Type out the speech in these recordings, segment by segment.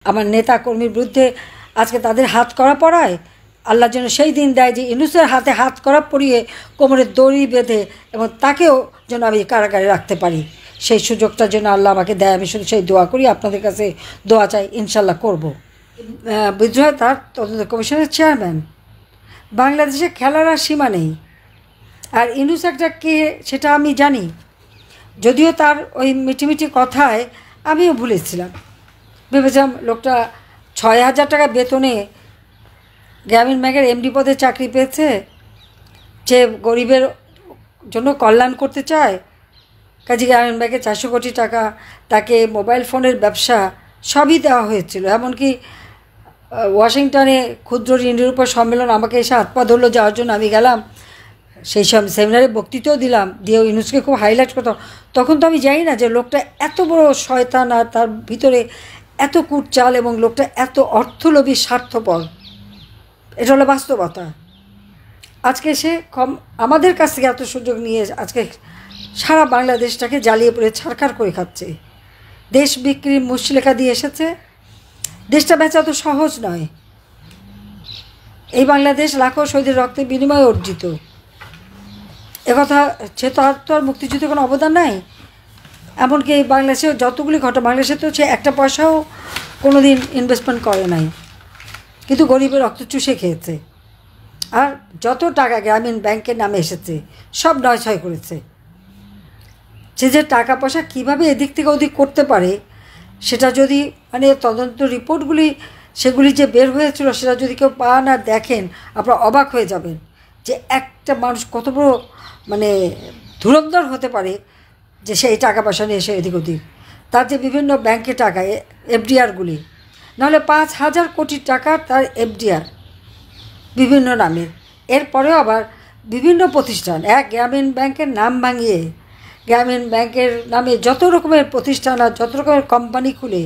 আমার নেতা কর্মীর বিরুদ্ধে আজকে তাদের হাত করা পড়ায়, আল্লাহ যেন সেই দিন দেয় যে ইউনূসের হাতে হাত করা পরিয়ে কোমরে দড়ি বেঁধে এবং তাকেও যেন আমি কারাগারে রাখতে পারি। সেই সুযোগটার জন্য আল্লাহ আমাকে দেয়, আমি শুধু সেই দোয়া করি, আপনাদের কাছে দোয়া চাই, ইনশাল্লাহ করব। বিদ্রোহ তার তদন্ত কমিশনের চেয়ারম্যান। বাংলাদেশে খেলার আর সীমা নেই। আর ইউনূস একটা কে সেটা আমি জানি, যদিও তার ওই মিটিমিটি কথায় আমিও ভুলেছিলাম। ভেবেছিলাম লোকটা ৬,০০০ টাকা বেতনে গ্রামীণ ব্যাংকের এমডি পদে চাকরি পেয়েছে, যে গরিবের জন্য কল্যাণ করতে চায়। কাজে গ্রামীণ ব্যাংকে ৪০০ কোটি টাকা, তাকে মোবাইল ফোনের ব্যবসা সবই দেওয়া হয়েছিল। এমনকি ওয়াশিংটনে ক্ষুদ্র ঋণ নিরূপণ সম্মেলন আমাকে এসে হাত পা ধরলো যাওয়ার জন্য, আমি গেলাম। সেই সব সেমিনারে বক্তৃতাও দিলাম, দিয়েও ইউনূসকে খুব হাইলাইট করতাম। তখন তো আমি জানি না যে লোকটা এত বড় শয়তান আর তার ভিতরে এত কুটচাল এবং লোকটা এত অর্থলোভী, স্বার্থপর। এটা হলো বাস্তবতা। আজকে সে আমাদের কাছ থেকে এত সুযোগ নিয়ে আজকে সারা বাংলাদেশটাকে জ্বালিয়ে পড়ে ছাড়খাড় করে খাচ্ছে। দেশ বিক্রির মুচলেখা দিয়ে এসেছে। দেশটা বেচা তো সহজ নয়। এই বাংলাদেশ লাখো শহীদের রক্তের বিনিময়ে অর্জিত। একথা সে তো আর মুক্তিযুদ্ধে কোনো অবদান নাই। এমনকি এই বাংলাদেশে যতগুলি ঘটনা, বাংলাদেশে তো সে একটা পয়সাও কোনো দিন ইনভেস্টমেন্ট করে নাই, কিন্তু গরিবের রক্ত চুষে খেয়েছে। আর যত টাকা গ্রামীণ ব্যাংকের নামে এসেছে সব নয়ছয় করেছে। সে যে টাকা পয়সা কীভাবে এদিক থেকে ওদিক করতে পারে, সেটা যদি মানে তদন্ত রিপোর্টগুলি সেগুলি যে বের হয়েছিল সেটা যদি কেউ পান আর দেখেন, আপনারা অবাক হয়ে যাবেন যে একটা মানুষ কত বড় মানে ধুরন্ধর হতে পারে, যে সেই টাকা পয়সা নিয়ে এসে এদিক ওদিক। তার যে বিভিন্ন ব্যাংকে টাকা, এফডিআরগুলি, নাহলে ৫,০০০ কোটি টাকা তার এফডিআর বিভিন্ন নামে। এরপরেও আবার বিভিন্ন প্রতিষ্ঠান, এক গ্রামীণ ব্যাংকের নাম ভাঙিয়ে গ্রামীণ ব্যাংকের নামে যত রকমের প্রতিষ্ঠান আর যত রকমের কোম্পানি খুলে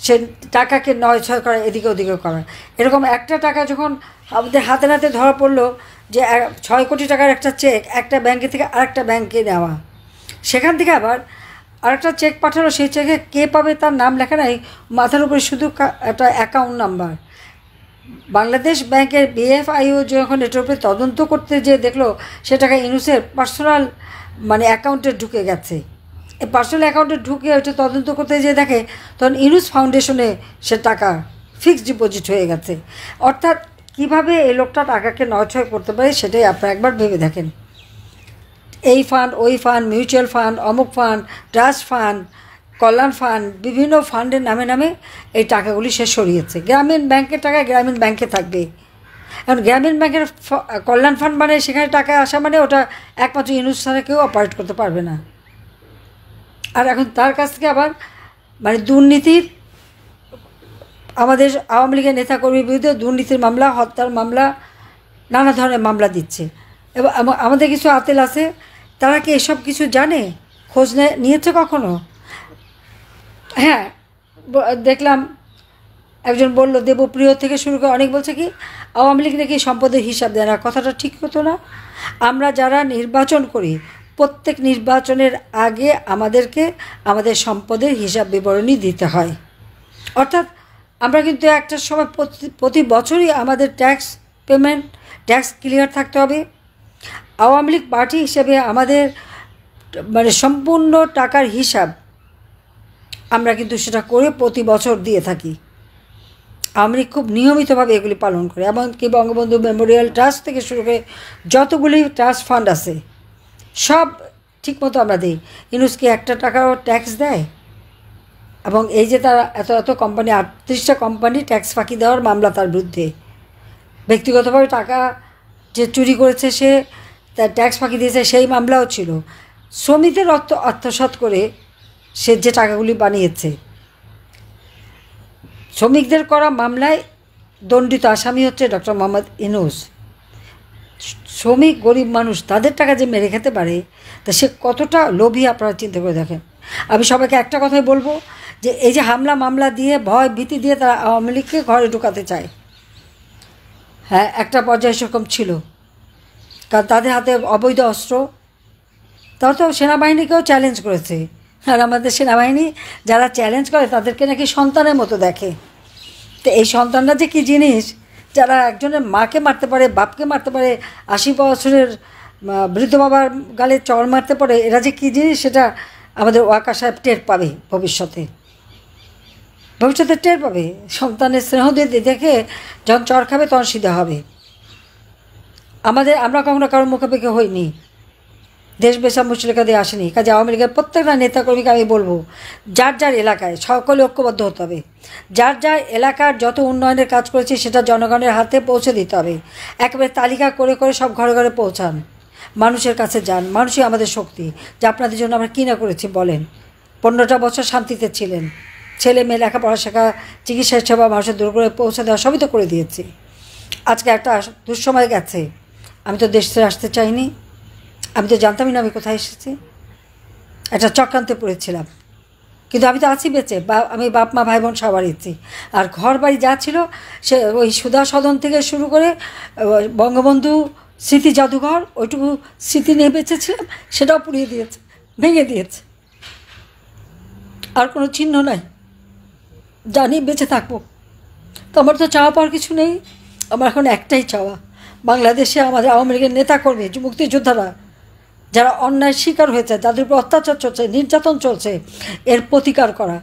সে টাকাকে নয়ছয় করা, এদিকে ওদিকে করা। এরকম একটা টাকা যখন আমাদের হাতে নাতে ধরা পড়লো যে ৬ কোটি টাকার একটা চেক একটা ব্যাংকে থেকে আরেকটা ব্যাংকে নেওয়া, সেখান থেকে আবার আরেকটা চেক পাঠানো, সেই চেকে কে পাবে তার নাম লেখা নাই, মাথার উপরে শুধু একটা অ্যাকাউন্ট নাম্বার। বাংলাদেশ ব্যাংকের বিএফআইও যখন এটার উপরে তদন্ত করতে যে দেখলো সে টাকা ইউনূসের পার্সোনাল মানে অ্যাকাউন্টে ঢুকে গেছে, এই পার্সোনাল অ্যাকাউন্টে ঢুকে ওইটা তদন্ত করতে যে দেখে তখন ইউনূস ফাউন্ডেশনে সে টাকা ফিক্সড ডিপোজিট হয়ে গেছে। অর্থাৎ কিভাবে এই লোকটা টাকাকে নয়ছয় করতে পারে সেটাই আপনারা একবার ভেবে দেখেন। এই ফান্ড, ওই ফান্ড, মিউচুয়াল ফান্ড, অমুক ফান্ড, ট্রাস্ট ফান্ড, কল্যাণ ফান্ড, বিভিন্ন ফান্ডের নামে নামে এই টাকাগুলি সে সরিয়েছে। গ্রামীণ ব্যাংকের টাকা গ্রামীণ ব্যাংকে থাকবে। এখন গ্রামীণ ব্যাংকের কল্যাণ ফান্ড মানে সেখানে টাকা আসা মানে ওটা একমাত্র ইউনূস ছাড়া কেউ অপারেট করতে পারবে না। আর এখন তার কাছ থেকে আবার মানে দুর্নীতির, আমাদের আওয়ামী লীগের নেতাকর্মীর বিরুদ্ধে দুর্নীতির মামলা, হত্যার মামলা, নানা ধরনের মামলা দিচ্ছে। এবং আমাদের কিছু আতেল আছে, তারা কি এসব কিছু জানে, খোঁজ নিয়েছে কখনো? হ্যাঁ, দেখলাম একজন বলল, দেবপ্রিয় থেকে শুরু করে অনেক বলছে কি আওয়ামী লীগ নাকি সম্পদের হিসাব দেয় না। কথাটা ঠিক হতো না? আমরা যারা নির্বাচন করি প্রত্যেক নির্বাচনের আগে আমাদেরকে আমাদের সম্পদের হিসাব বিবরণী দিতে হয়। অর্থাৎ আমরা কিন্তু একটা সময় প্রতি বছরই আমাদের ট্যাক্স পেমেন্ট, ট্যাক্স ক্লিয়ার থাকতে হবে। আওয়ামী লীগ পার্টি হিসেবে আমাদের মানে সম্পূর্ণ টাকার হিসাব আমরা কিন্তু সেটা করে প্রতি বছর দিয়ে থাকি। আওয়ামী লীগ খুব নিয়মিতভাবে এগুলি পালন করে। এমনকি বঙ্গবন্ধু মেমোরিয়াল ট্রাস্ট থেকে শুরু করে যতগুলি ট্রাস্ট ফান্ড আছে সব ঠিকমতো আমরা দিই। ইউনূসকে একটা টাকাও ট্যাক্স দেয়? এবং এই যে তারা এত এত কোম্পানি, ৩৮টা কোম্পানি ট্যাক্স ফাঁকি দেওয়ার মামলা তার বিরুদ্ধে, ব্যক্তিগতভাবে টাকা যে চুরি করেছে সে তার ট্যাক্স ফাঁকি দিয়েছে সেই মামলাও ছিল। শ্রমিকদের অর্থ আত্মসাৎ করে সে যে টাকাগুলি বানিয়েছে, শ্রমিকদের করা মামলায় দণ্ডিত আসামি হচ্ছে ডক্টর মোহাম্মদ ইউনূস। শ্রমিক গরিব মানুষ, তাদের টাকা যে মেরে খেতে পারে তা সে কতটা লোভী আপনারা চিন্তা করে দেখেন। আমি সবাইকে একটা কথাই বলবো যে এই যে হামলা মামলা দিয়ে, ভয় ভীতি দিয়ে তারা আওয়ামী লীগকে ঘরে ঢুকাতে চায়। হ্যাঁ, একটা পর্যায়ে সেরকম ছিল, কারণ তাদের হাতে অবৈধ অস্ত্র। তারা তো সেনাবাহিনীকেও চ্যালেঞ্জ করেছে আর আমাদের সেনাবাহিনী যারা চ্যালেঞ্জ করে তাদেরকে নাকি সন্তানের মতো দেখে। তো এই সন্তানরা যে কী জিনিস, যারা একজনের মাকে মারতে পারে, বাপকে মারতে পারে, 80 বছরের বৃদ্ধ বাবার গালে চড় মারতে পারে, এরা যে কী জিনিস সেটা আমাদের ওয়াকা সাহেব টের পাবে ভবিষ্যতে টের পাবে। সন্তানের স্নেহ দেখে যখন চড় খাবে তখন সিধা হবে। আমরা কখনো কারোর মুখাপেক্ষি হইনি, দেশ বেসা মুচলেখা দিয়ে আসেনি। কাজে আওয়ামী লীগের প্রত্যেকটা নেতাকর্মীকে আমি বলবো, যার যার এলাকায় সকলে ঐক্যবদ্ধ হতে হবে। যার যার এলাকার যত উন্নয়নের কাজ করেছে সেটা জনগণের হাতে পৌঁছে দিতে হবে। একেবারে তালিকা করে করে সব ঘরে ঘরে পৌঁছান, মানুষের কাছে যান। মানুষই আমাদের শক্তি। যে আপনাদের জন্য আমরা কী না করেছি বলেন। 15টা বছর শান্তিতে ছিলেন, ছেলে মেয়ে লেখাপড়া শেখা, চিকিৎসা সেবা মানুষের দূর করে পৌঁছে দেওয়া সবই তো করে দিয়েছি। আজকে একটা দুঃসময় গেছে, আমি তো দেশ ছেড়ে আসতে চাইনি। আমি তো জানতামই না আমি কোথায় এসেছি, একটা চক্রান্তে পড়েছিলাম। কিন্তু আমি তো আছি বেঁচে, আমি বাপ মা ভাই বোন সবারই আছি। আর ঘর বাড়ি যা ছিল সে ওই সুধা সদন থেকে শুরু করে বঙ্গবন্ধু স্মৃতি জাদুঘর, ওইটুকু স্মৃতি নিয়ে বেঁচেছিলাম, সেটাও পুড়িয়ে দিয়েছে, ভেঙে দিয়েছে। আর কোনো চিহ্ন নাই, জানি বেঁচে থাকবো। তো আমার তো চাওয়া পাওয়ার কিছু নেই। আমার এখন একটাই চাওয়া, বাংলাদেশে আমাদের আওয়ামী লীগের নেতাকর্মী, মুক্তিযোদ্ধারা যারা অন্যায় শিকার হয়েছে, যাদের উপর অত্যাচার চলছে, নির্যাতন চলছে, এর প্রতিকার করা।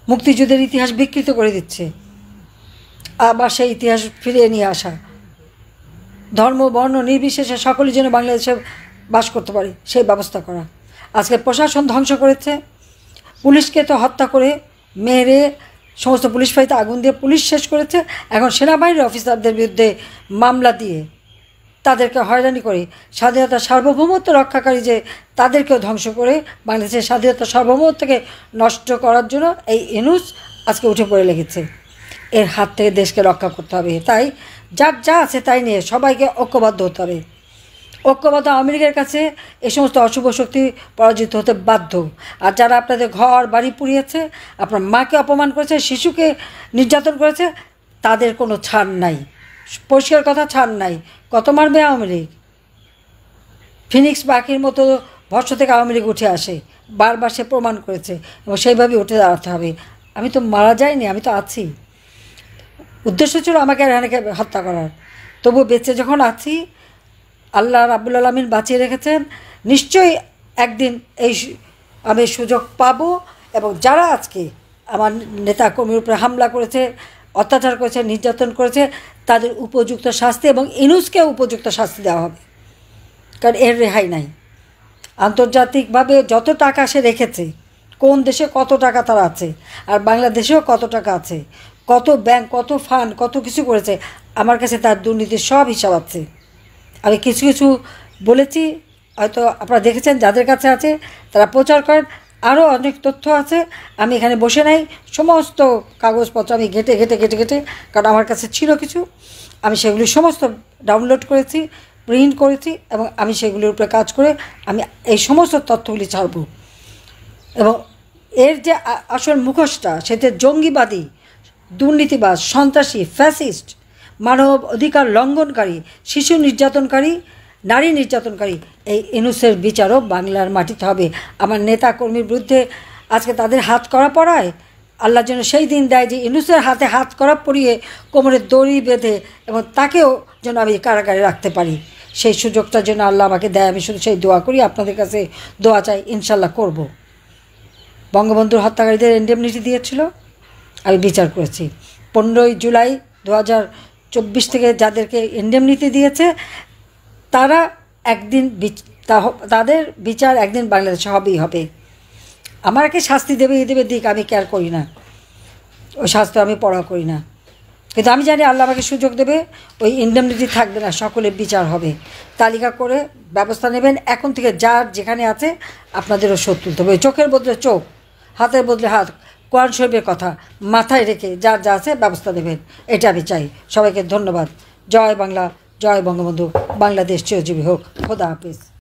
মুক্তিযুদ্ধের ইতিহাস বিকৃত করে দিচ্ছে, আবার সেই ইতিহাস ফিরিয়ে নিয়ে আসা। ধর্ম বর্ণ নির্বিশেষে সকলের জন্য বাংলাদেশে বাস করতে পারে সেই ব্যবস্থা করা। আজকে প্রশাসন ধ্বংস করেছে, পুলিশকে তো হত্যা করে মেরে সমস্ত পুলিশ ফাঁড়িতে আগুন দিয়ে পুলিশ শেষ করেছে। এখন সেনাবাহিনীর অফিসারদের বিরুদ্ধে মামলা দিয়ে তাদেরকে হয়রানি করে স্বাধীনতার সার্বভৌমত্ব রক্ষাকারী যে তাদেরকেও ধ্বংস করে বাংলাদেশের স্বাধীনতার সার্বভৌমত্বকে নষ্ট করার জন্য এই ইউনূস আজকে উঠে পড়ে লেগেছে। এর হাত থেকে দেশকে রক্ষা করতে হবে। তাই যার যা আছে তাই নিয়ে সবাইকে ঐক্যবদ্ধ হতে হবে। ঐক্যবদ্ধ আওয়ামী লীগের কাছে এই সমস্ত অশুভ শক্তি পরাজিত হতে বাধ্য। আর যারা আপনাদের ঘর বাড়ি পুড়িয়েছে, আপনার মাকে অপমান করেছে, শিশুকে নির্যাতন করেছে, তাদের কোনো ছাড় নাই, পরিষ্কার কথা, ছাড় নাই। কত মারবে আওয়ামী লীগ? ফিনিক্স পাখির মতো ভরসা থেকে আওয়ামী লীগ উঠে আসে, বারবার সে প্রমাণ করেছে, এবং সেইভাবে উঠে দাঁড়াতে হবে। আমি তো মারা যাইনি, আমি তো আছি। উদ্দেশ্য ছিল আমাকে এখানে হত্যা করার, তবু বেঁচে যখন আছি, আল্লাহ রাব্বুল আলামিন বাঁচিয়ে রেখেছেন, নিশ্চয়ই একদিন আমি সুযোগ পাবো। এবং যারা আজকে আমার নেতা কর্মীর উপরে হামলা করেছে, অত্যাচার করেছে, নির্যাতন করেছে, তাদের উপযুক্ত শাস্তি এবং ইউনূসকে উপযুক্ত শাস্তি দেওয়া হবে, কারণ এর রেহাই নাই। আন্তর্জাতিকভাবে যত টাকা সে রেখেছে, কোন দেশে কত টাকা তার আছে, আর বাংলাদেশেও কত টাকা আছে, কত ব্যাংক, কত ফান্ড, কত কিছু করেছে, আমার কাছে তার দুর্নীতির সব হিসাব আছে। আমি কিছু কিছু বলেছি, হয়তো আপনারা দেখেছেন, যাদের কাছে আছে তারা প্রচার করেন। আরও অনেক তথ্য আছে, আমি এখানে বসে নাই, সমস্ত কাগজপত্র আমি ঘেটে ঘেটে ঘেটে ঘেটে, কারণ আমার কাছে ছিল কিছু, আমি সেগুলি সমস্ত ডাউনলোড করেছি, প্রিন্ট করেছি, এবং আমি সেগুলির উপরে কাজ করে আমি এই সমস্ত তথ্যগুলি ছাড়ব। এবং এর যে আসল মুখোশটা, সেটা জঙ্গিবাদী, দুর্নীতিবাজ, সন্ত্রাসী, ফ্যাসিস্ট, মানব অধিকার লঙ্ঘনকারী, শিশু নির্যাতনকারী, নারী নির্যাতনকারী, এই ইউনূসের বিচারও বাংলার মাটিতে হবে। আমার নেতা কর্মীর বিরুদ্ধে আজকে তাদের হাত করা পড়ায় আল্লাহ যেন সেই দিন দেয় যে ইউনূসের হাতে হাত করা পরিয়ে কোমরে দড়ি বেঁধে এবং তাকেও যেন আমি কারাগারে রাখতে পারি, সেই সুযোগটার জন্য আল্লাহ আমাকে দেয়। আমি শুধু সেই দোয়া করি, আপনাদের কাছে দোয়া চাই, ইনশাল্লাহ করব। বঙ্গবন্ধুর হত্যাকারীদের ইন্ডেমনিটি দিয়েছিল, আমি বিচার করেছি। 15ই জুলাই 2024 থেকে যাদেরকে ইন্ডেমনিটি দিয়েছে, তারা একদিন তাদের বিচার একদিন বাংলাদেশে হবেই হবে। আমাকে শাস্তি দেবে দিক, আমি কেয়ার করি না, ওই শাস্তি আমি পড়া করি না। কিন্তু আমি জানি আল্লাহ আমাকে সুযোগ দেবে, ওই ইন্ডেমনিটি থাকবে না, সকলের বিচার হবে। তালিকা করে ব্যবস্থা নেবেন। এখন থেকে যার যেখানে আছে আপনাদেরও শোধ তুলতে হবে। চোখের বদলে চোখ, হাতের বদলে হাত, কোরআন শরীফের কথা মাথায় রেখে যার যা আছে ব্যবস্থা নেবেন, এটা আমি চাই। সবাইকে ধন্যবাদ। জয় বাংলা, জয় বঙ্গবন্ধু, বাংলাদেশ চিরজীবী হোক। খোদা হাফেজ।